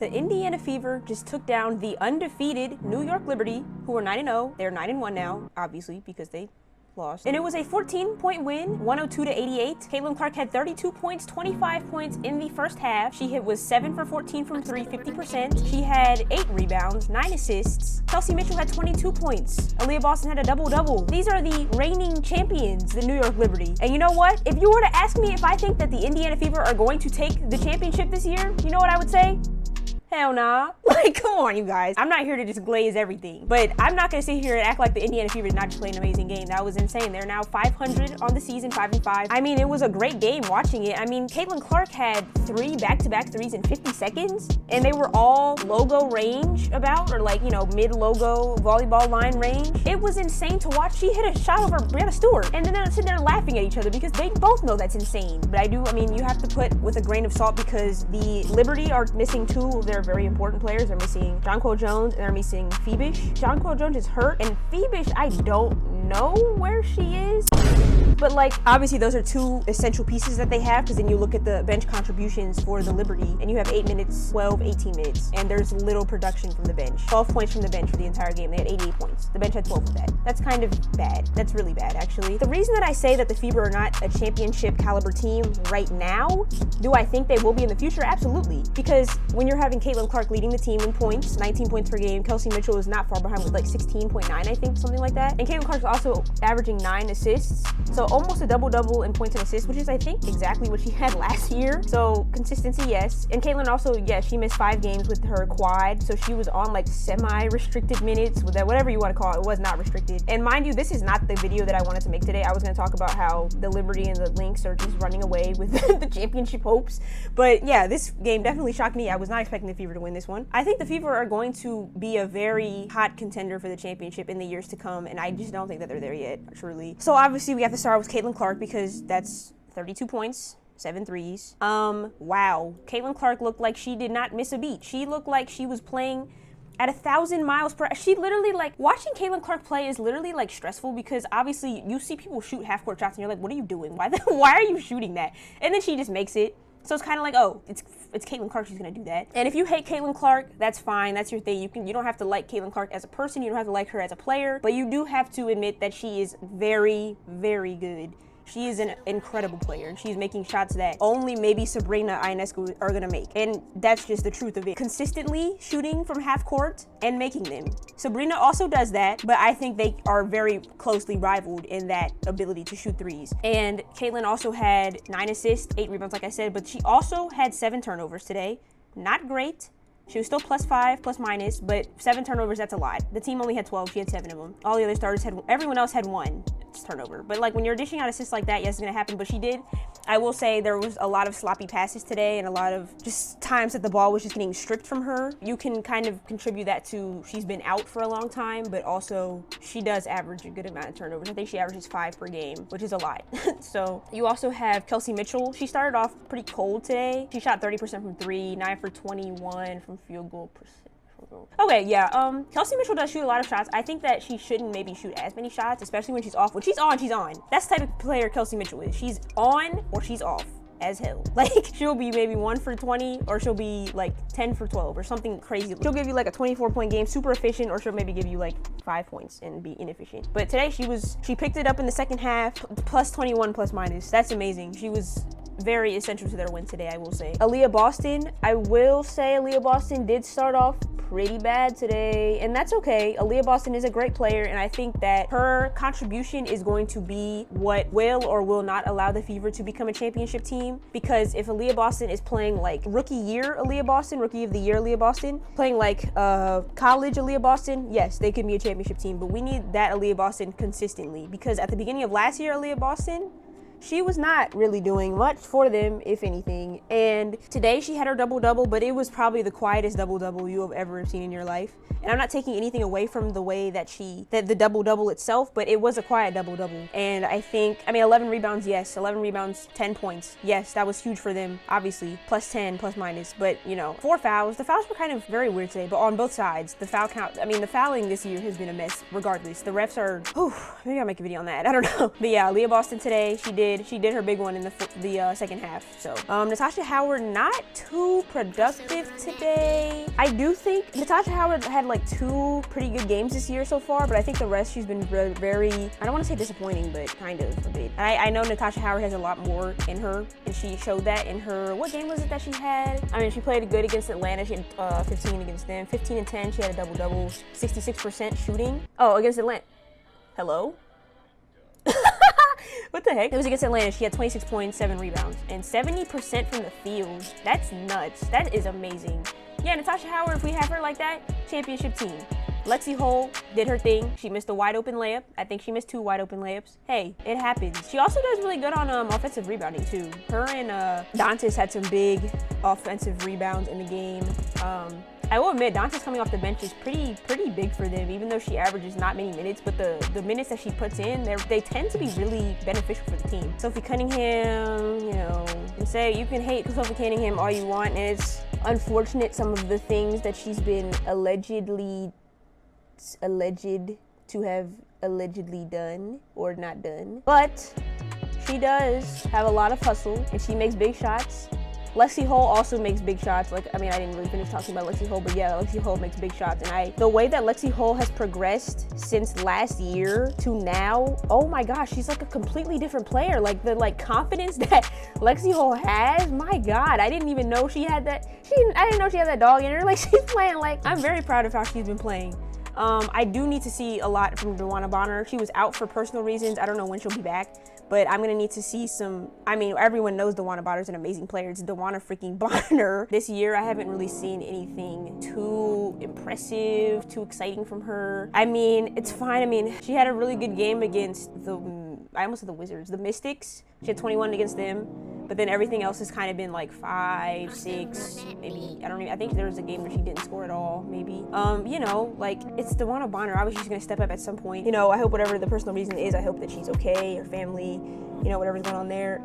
The Indiana Fever just took down the undefeated New York Liberty, who are 9-0. They're 9-1 now, obviously, because they lost. And it was a 14-point win, 102-88. Clark had 32 points, 25 points in the first half. She was 7 for 14 from 3, 50%. She had 8 rebounds, 9 assists. Kelsey Mitchell had 22 points. Aaliyah Boston had a double-double. These are the reigning champions, the New York Liberty. And you know what? If you were to ask me if I think that the Indiana Fever are going to take the championship this year, you know what I would say? Hell nah. Like, come on, you guys. I'm not here to just glaze everything. But I'm not going to sit here and act like the Indiana Fever did not just play an amazing game. That was insane. They're now 500 on the season, 5-5. I mean, it was a great game watching it. I mean, Clark had 3 back-to-back threes in 50 seconds. And they were all logo range about, or like, you know, mid-logo volleyball line range. It was insane to watch. She hit a shot over Brianna Stewart. And then they're sitting there laughing at each other because they both know that's insane. But I mean, you have to put with a grain of salt because the Liberty are missing 2 of their very important players. They're missing Jonquel Jones and they're missing Phoebish. Jonquel Jones is hurt, and Phoebish, I don't know where she is. But like, obviously those are 2 essential pieces that they have, because then you look at the bench contributions for the Liberty and you have 8 minutes, 12, 18 minutes, and there's little production from the bench. 12 points from the bench for the entire game. They had 88 points. The bench had 12 of that. That's kind of bad. That's really bad, actually. The reason that I say that the Fever are not a championship caliber team right now, do I think they will be in the future? Absolutely. Because when you're having Clark leading the team in points, 19 points per game, Kelsey Mitchell is not far behind with like 16.9, I think, something like that. And Clark is also averaging 9 assists. So almost a double-double in points and assists, which is, I think, exactly what she had last year. So consistency, yes. And Caitlin also, yes, she missed 5 games with her quad. So she was on like semi-restricted minutes, with that, whatever you want to call it. It was not restricted. And mind you, this is not the video that I wanted to make today. I was going to talk about how the Liberty and the Lynx are just running away with the championship hopes. But yeah, this game definitely shocked me. I was not expecting the Fever to win this one. I think the Fever are going to be a very hot contender for the championship in the years to come, and I just don't think that they're there yet, truly. So obviously we have to start with Clark because that's 32 points. 7 threes. Wow. Clark looked like she did not miss a beat. She looked like she was playing at 1,000 miles per hour. She literally, like, watching Clark play is literally like stressful because obviously you see people shoot half-court shots and you're like, what are you doing? Why are you shooting that? And then she just makes it. So it's kind of like, oh, it's Clark, she's gonna do that. And if you hate Clark, that's fine, that's your thing. You don't have to like Clark as a person, you don't have to like her as a player, but you do have to admit that she is very, very good. She is an incredible player. She's making shots that only maybe Sabrina Ionescu are gonna make. And that's just the truth of it. Consistently shooting from half court and making them. Sabrina also does that, but I think they are very closely rivaled in that ability to shoot threes. And Caitlin also had 9 assists, 8 rebounds, like I said, but she also had 7 turnovers today. Not great. She was still +5, plus minus, but 7 turnovers, that's a lot. The team only had 12, she had 7 of them. All the other starters everyone else had 1 turnover. But like when you're dishing out assists like that, yes, it's gonna happen, but she did. I will say there was a lot of sloppy passes today and a lot of just times that the ball was just getting stripped from her. You can kind of contribute that to she's been out for a long time, but also she does average a good amount of turnovers. I think she averages 5 per game, which is a lot. So you also have Kelsey Mitchell. She started off pretty cold today. She shot 30% from 3, 9 for 21 from field goal percent. Okay, yeah, Kelsey Mitchell does shoot a lot of shots. I think that she shouldn't maybe shoot as many shots, especially when she's off. When she's on, she's on. That's the type of player Kelsey Mitchell is. She's on or she's off as hell. Like, she'll be maybe 1 for 20 or she'll be like 10 for 12 or something crazy. She'll give you like a 24-point game, super efficient, or she'll maybe give you like 5 points and be inefficient. But today she picked it up in the second half, plus 21, plus minus. That's amazing. She was very essential to their win today, I will say. Aaliyah Boston, I will say Aaliyah Boston did start off pretty bad today, and that's okay. Aaliyah Boston is a great player, and I think that her contribution is going to be what will or will not allow the Fever to become a championship team, because if Aaliyah Boston is playing like rookie year Aaliyah Boston, rookie of the year Aaliyah Boston, playing like college Aaliyah Boston, yes, they could be a championship team, but we need that Aaliyah Boston consistently, because at the beginning of last year Aaliyah Boston, she was not really doing much for them, if anything. And today she had her double-double, but it was probably the quietest double-double you have ever seen in your life. And I'm not taking anything away from the way that the double-double itself, but it was a quiet double-double. And I think, 11 rebounds, yes. 11 rebounds, 10 points. Yes, that was huge for them, obviously. Plus 10, plus minus. But, 4 fouls. The fouls were kind of very weird today, but on both sides. The foul count, the fouling this year has been a mess, regardless. The refs are, maybe I'll make a video on that. I don't know. But yeah, Leah Boston today, she did did her big one in the second half. So Natasha Howard not too productive today. I do think Natasha Howard had like 2 pretty good games this year so far, but I think the rest she's been very, I don't want to say disappointing, but kind of a bit. I know Natasha Howard has a lot more in her, and she showed that in her, what game was it that she had? I mean, she played good against Atlanta. She had 15 against them, 15 and 10. She had a double-double, 66% shooting. Oh, against Atlanta. Hello? What the heck? It was against Atlanta. She had 26 points, 7 rebounds, and 70% from the field. That's nuts. That is amazing. Yeah, Natasha Howard, if we have her like that, championship team. Lexi Hull did her thing. She missed a wide open layup. I think she missed 2 wide open layups. Hey, it happens. She also does really good on offensive rebounding too. Her and Dantas had some big offensive rebounds in the game. I will admit, Dantas coming off the bench is pretty big for them, even though she averages not many minutes, but the minutes that she puts in, they tend to be really beneficial for the team. Sophie Cunningham, you know, you can hate Sophie Cunningham all you want, and it's unfortunate some of the things that she's been alleged to have allegedly done or not done. But she does have a lot of hustle, and she makes big shots. Lexi Hull also makes big shots. Like, I mean, I didn't really finish talking about Lexi Hull, but yeah, Lexi Hull makes big shots. And the way that Lexi Hull has progressed since last year to now, oh my gosh, she's like a completely different player. Like the confidence that Lexi Hull has, my God, I didn't even know she had that. I didn't know she had that dog in her. Like, she's playing like, I'm very proud of how she's been playing. I do need to see a lot from DeWanna Bonner. She was out for personal reasons. I don't know when she'll be back, but I'm going to need to see some. I mean, everyone knows DeWanna Bonner's an amazing player. It's DeWanna freaking Bonner. This year, I haven't really seen anything too impressive, too exciting from her. I mean, it's fine. I mean, she had a really good game against I almost said the Wizards, the Mystics. She had 21 against them. But then everything else has kind of been like 5, 6, maybe, I think there was a game where she didn't score at all, maybe. You know, like, it's DeWanna Bonner. Obviously, she's going to step up at some point. You know, I hope whatever the personal reason is, I hope that she's okay, her family, you know, whatever's going on there.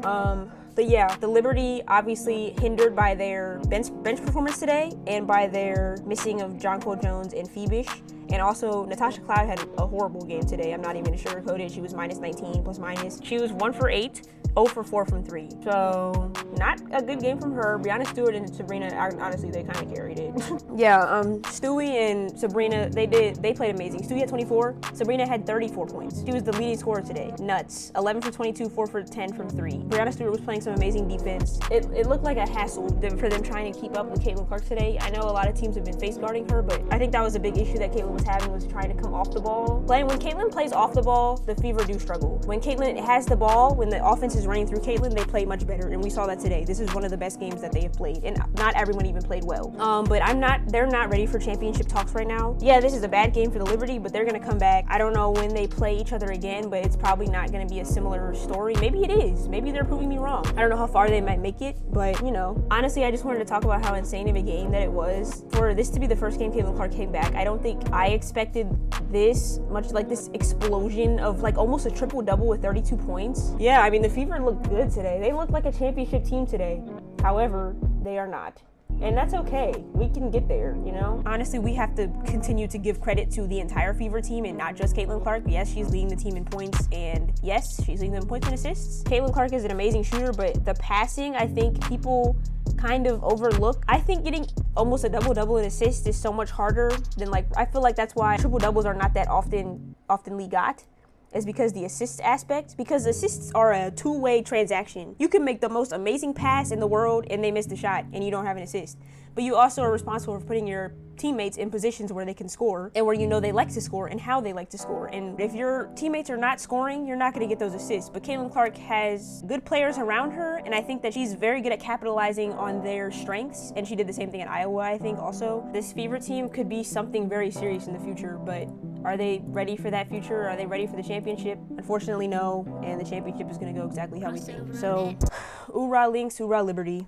But yeah, the Liberty obviously hindered by their bench performance today and by their missing of Jonquel Jones and Phoebish. And also, Natasha Cloud had a horrible game today. I'm not even going to sugarcoat it. She was minus 19, plus minus. She was 1 for 8. 0 for 4 from 3. So, not a good game from her. Brianna Stewart and Sabrina, honestly, they kind of carried it. Yeah, Stewie and Sabrina, they played amazing. Stewie had 24. Sabrina had 34 points. She was the leading scorer today. Nuts. 11 for 22, 4 for 10 from 3. Brianna Stewart was playing some amazing defense. It looked like a hassle for them trying to keep up with Caitlin Clark today. I know a lot of teams have been face guarding her, but I think that was a big issue that Caitlin was having, was trying to come off the ball. When Caitlin plays off the ball, the Fever do struggle. When Caitlin has the ball, when the offense is running through Caitlin, they play much better, and we saw that today. This is one of the best games that they have played, and not everyone even played well. But they're not ready for championship talks right now. Yeah, this is a bad game for the Liberty, but they're gonna come back. I don't know when they play each other again, but it's probably not gonna be a similar story. Maybe it is. Maybe they're proving me wrong. I don't know how far they might make it, but you know, honestly, I just wanted to talk about how insane of a game that it was. For this to be the first game Caitlin Clark came back, I don't think I expected this much, like this explosion of like almost a triple-double with 32 points. Yeah, I mean, the Fever looked good today. They look like a championship team today. However, they are not. And that's okay. We can get there, you know? Honestly, we have to continue to give credit to the entire Fever team and not just Caitlin Clark. Yes, she's leading the team in points, and yes, she's leading them in points and assists. Caitlin Clark is an amazing shooter, but the passing, I think people kind of overlook. I think getting almost a double-double in assists is so much harder than, like, I feel like that's why triple-doubles are not that oftenly got. Is because the assist aspect, because assists are a two-way transaction. You can make the most amazing pass in the world and they miss the shot and you don't have an assist. But you also are responsible for putting your teammates in positions where they can score and where you know they like to score and how they like to score. And if your teammates are not scoring, you're not going to get those assists. But Caitlin Clark has good players around her, and I think that she's very good at capitalizing on their strengths, and she did the same thing at Iowa, I think, also. This Fever team could be something very serious in the future, but are they ready for that future? Are they ready for the championship? Unfortunately, no, and the championship is going to go exactly how we think. So, oorah Lynx, oorah Liberty.